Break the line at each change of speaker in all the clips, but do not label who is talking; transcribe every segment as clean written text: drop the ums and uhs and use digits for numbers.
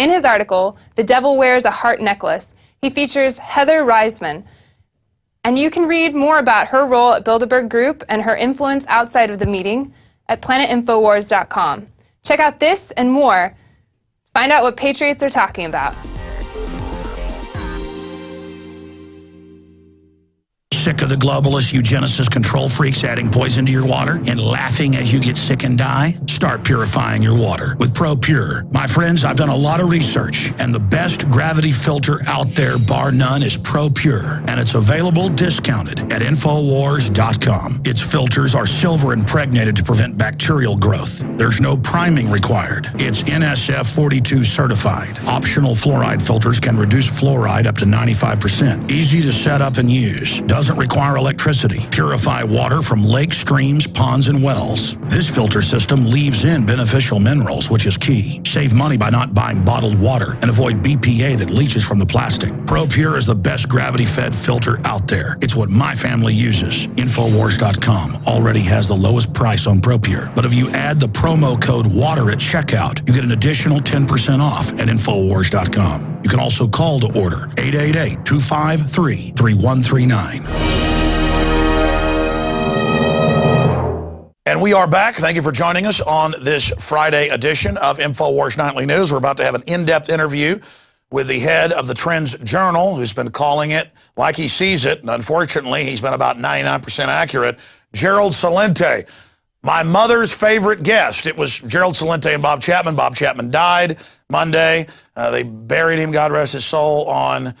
In his article, The Devil Wears a Heart Necklace, he features Heather Reisman. And you can read more about her role at Bilderberg Group and her influence outside of the meeting at planetinfowars.com. Check out this and more. Find out what patriots are talking about.
Sick of the globalist eugenicist control freaks adding poison to your water and laughing as you get sick and die? Start purifying your water with ProPure. My friends, I've done a lot of research, and the best gravity filter out there, bar none, is ProPure, and it's available discounted at INFOWARS.com. Its filters are silver impregnated to prevent bacterial growth. There's no priming required. It's NSF 42 certified. Optional fluoride filters can reduce fluoride up to 95%. Easy to set up and use. Doesn't require electricity. Purify water from lakes, streams, ponds, and wells. This filter system leaves in beneficial minerals, which is key. Save money by not buying bottled water and avoid BPA that leaches from the plastic. ProPure is the best gravity-fed filter out there. It's what my family uses. Infowars.com already has the lowest price on ProPure. But if you add the promo code WATER at checkout, you get an additional 10% off at Infowars.com. You can also call to order 888-253-3139.
And we are back. Thank you for joining us on this Friday edition of InfoWars Nightly News. We're about to have an in-depth interview with the head of the Trends Journal, who's been calling it like he sees it. And unfortunately, he's been about 99% accurate. Gerald Celente, my mother's favorite guest. It was Gerald Celente and Bob Chapman. Bob Chapman died Monday. They buried him, God rest his soul, on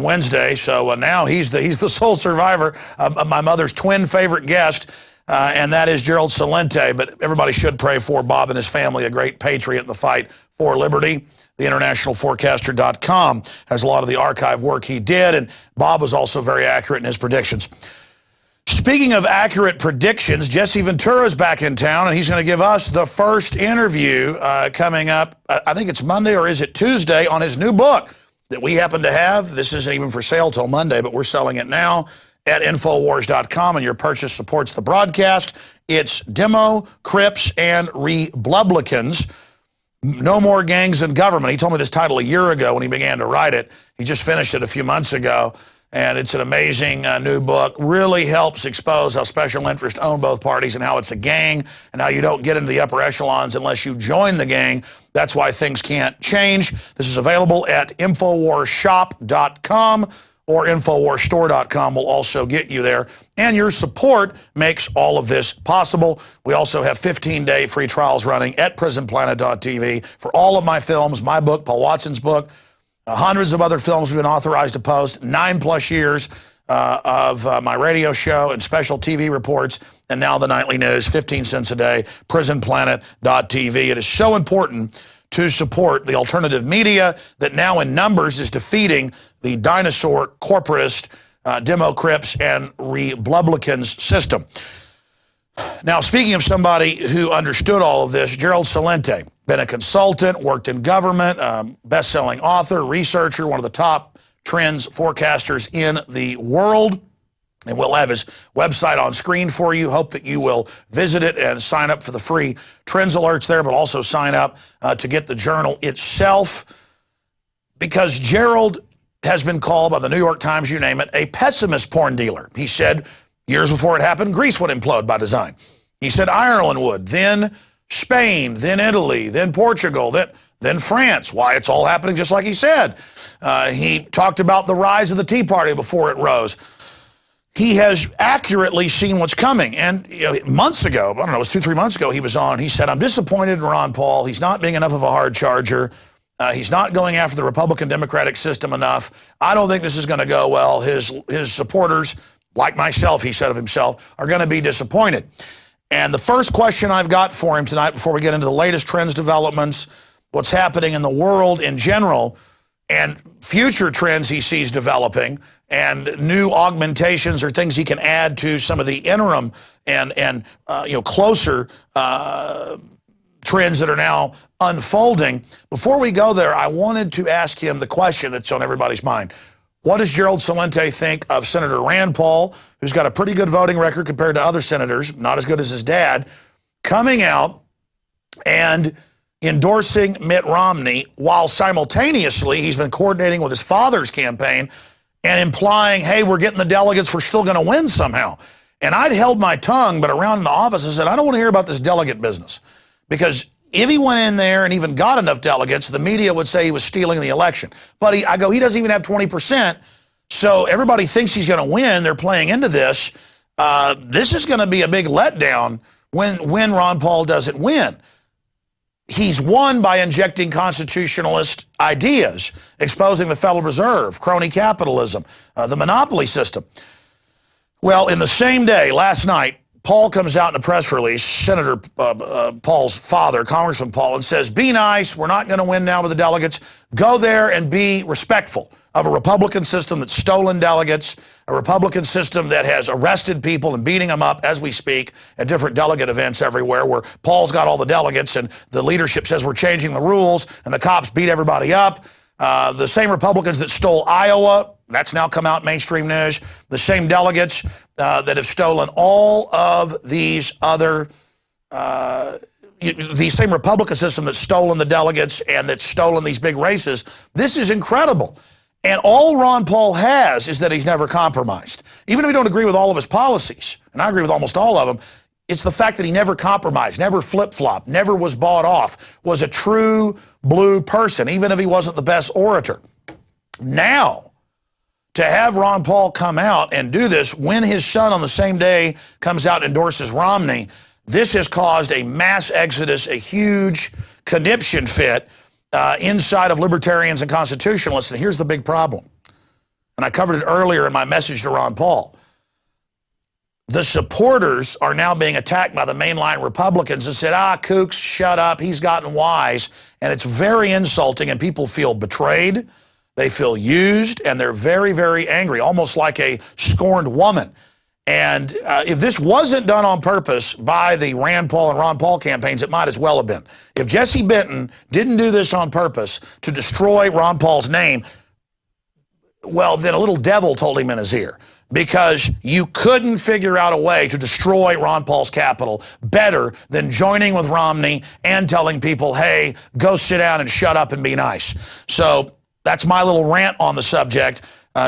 Wednesday. So now he's the sole survivor of my mother's twin favorite guest. And that is Gerald Celente. But everybody should pray for Bob and his family, a great patriot in the fight for liberty. The internationalforecaster.com has a lot of the archive work he did, and Bob was also very accurate in his predictions. Speaking of accurate predictions, Jesse Ventura's back in town, and he's going to give us the first interview coming up, I think it's Monday or is it Tuesday, on his new book that we happen to have. This isn't even for sale till Monday, but we're selling it now at Infowars.com, and your purchase supports the broadcast. It's Demo, Crips, and Republicans. No More Gangs in Government. He told me this title a year ago when he began to write it. He just finished it a few months ago, and it's an amazing new book. Really helps expose how special interests own both parties and how it's a gang and how you don't get into the upper echelons unless you join the gang. That's why things can't change. This is available at InfoWarsShop.com. or InfoWarsStore.com will also get you there. And your support makes all of this possible. We also have 15-day free trials running at PrisonPlanet.tv for all of my films, my book, Paul Watson's book, hundreds of other films we've been authorized to post, 9+ years of my radio show and special TV reports, and now the nightly news, 15 cents a day, PrisonPlanet.tv. It is so important to support the alternative media that now in numbers is defeating the dinosaur corporatist Demo, Crips, and Republicans system. Now, speaking of somebody who understood all of this, Gerald Celente, been a consultant, worked in government, best-selling author, researcher, one of the top trends forecasters in the world. And we'll have his website on screen for you. Hope that you will visit it and sign up for the free trends alerts there, but also sign up to get the journal itself, because Gerald has been called by the New York Times, you name it, a pessimist porn dealer. He said years before it happened, Greece would implode by design. He said Ireland would, then Spain, then Italy, then Portugal, then France. Why, it's all happening just like he said. He talked about the rise of the Tea Party before it rose. He has accurately seen what's coming. And months ago, I don't know, it was 2-3 months ago, he was on. He said, I'm disappointed in Ron Paul. He's not being enough of a hard charger. He's not going after the Republican-Democratic system enough. I don't think this is going to go well. His supporters, like myself, he said of himself, are going to be disappointed. And the first question I've got for him tonight, before we get into the latest trends, developments, what's happening in the world in general, and future trends he sees developing, and new augmentations or things he can add to some of the interim and closer trends that are now unfolding. Before we go there, I wanted to ask him the question that's on everybody's mind. What does Gerald Celente think of Senator Rand Paul, who's got a pretty good voting record compared to other senators, not as good as his dad, coming out and endorsing Mitt Romney while simultaneously he's been coordinating with his father's campaign and implying, hey, we're getting the delegates, we're still going to win somehow. And I'd held my tongue, but around in the office I said, I don't want to hear about this delegate business. Because if he went in there and even got enough delegates, the media would say he was stealing the election. But I go, he doesn't even have 20%, so everybody thinks he's going to win. They're playing into this. This is going to be a big letdown when Ron Paul doesn't win. He's won by injecting constitutionalist ideas, exposing the Federal Reserve, crony capitalism, the monopoly system. Well, in the same day, last night, Paul comes out in a press release, Senator Paul's father, Congressman Paul, and says, be nice, we're not going to win now with the delegates. Go there and be respectful of a Republican system that's stolen delegates, a Republican system that has arrested people and beating them up as we speak at different delegate events everywhere where Paul's got all the delegates and the leadership says we're changing the rules and the cops beat everybody up. The same Republicans that stole Iowa, that's now come out in mainstream news, the same delegates that have stolen all of these other, the same Republican system that's stolen the delegates and that's stolen these big races. This is incredible. And all Ron Paul has is that he's never compromised. Even if we don't agree with all of his policies, and I agree with almost all of them, it's the fact that he never compromised, never flip-flopped, never was bought off, was a true blue person, even if he wasn't the best orator. Now, to have Ron Paul come out and do this when his son on the same day comes out and endorses Romney, this has caused a mass exodus, a huge conniption fit inside of libertarians and constitutionalists. And here's the big problem. And I covered it earlier in my message to Ron Paul. The supporters are now being attacked by the mainline Republicans and said, kooks, shut up, he's gotten wise. And it's very insulting and people feel betrayed, they feel used, and they're very, very angry, almost like a scorned woman. And if this wasn't done on purpose by the Rand Paul and Ron Paul campaigns, it might as well have been. If Jesse Benton didn't do this on purpose to destroy Ron Paul's name, well, then a little devil told him in his ear. Because you couldn't figure out a way to destroy Ron Paul's capital better than joining with Romney and telling people, hey, go sit down and shut up and be nice. So that's my little rant on the subject.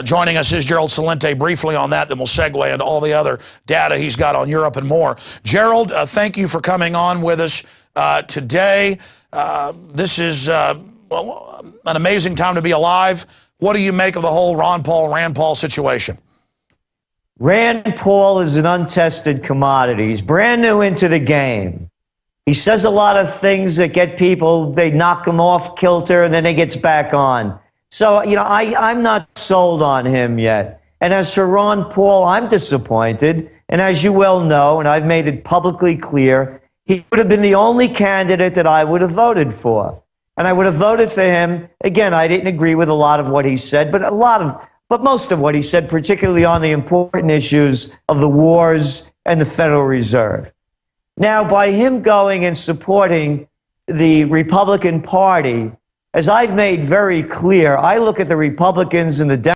Joining us is Gerald Celente briefly on that, then we'll segue into all the other data he's got on Europe and more. Gerald, thank you for coming on with us today. This is well, an amazing time to be alive. What do you make of the whole Ron Paul, Rand Paul situation?
Rand Paul is an untested commodity. He's brand new into the game. He says a lot of things that get people, they knock him off kilter, and then he gets back on. So, you know, I'm not sold on him yet. And as for Ron Paul, I'm disappointed. And as you well know, and I've made it publicly clear, he would have been the only candidate that I would have voted for. And I would have voted for him. Again, I didn't agree with a lot of what he said, but most of what he said, particularly on the important issues of the wars and the Federal Reserve. Now, by him going and supporting the Republican Party, as I've made very clear, I look at the Republicans and the Democrats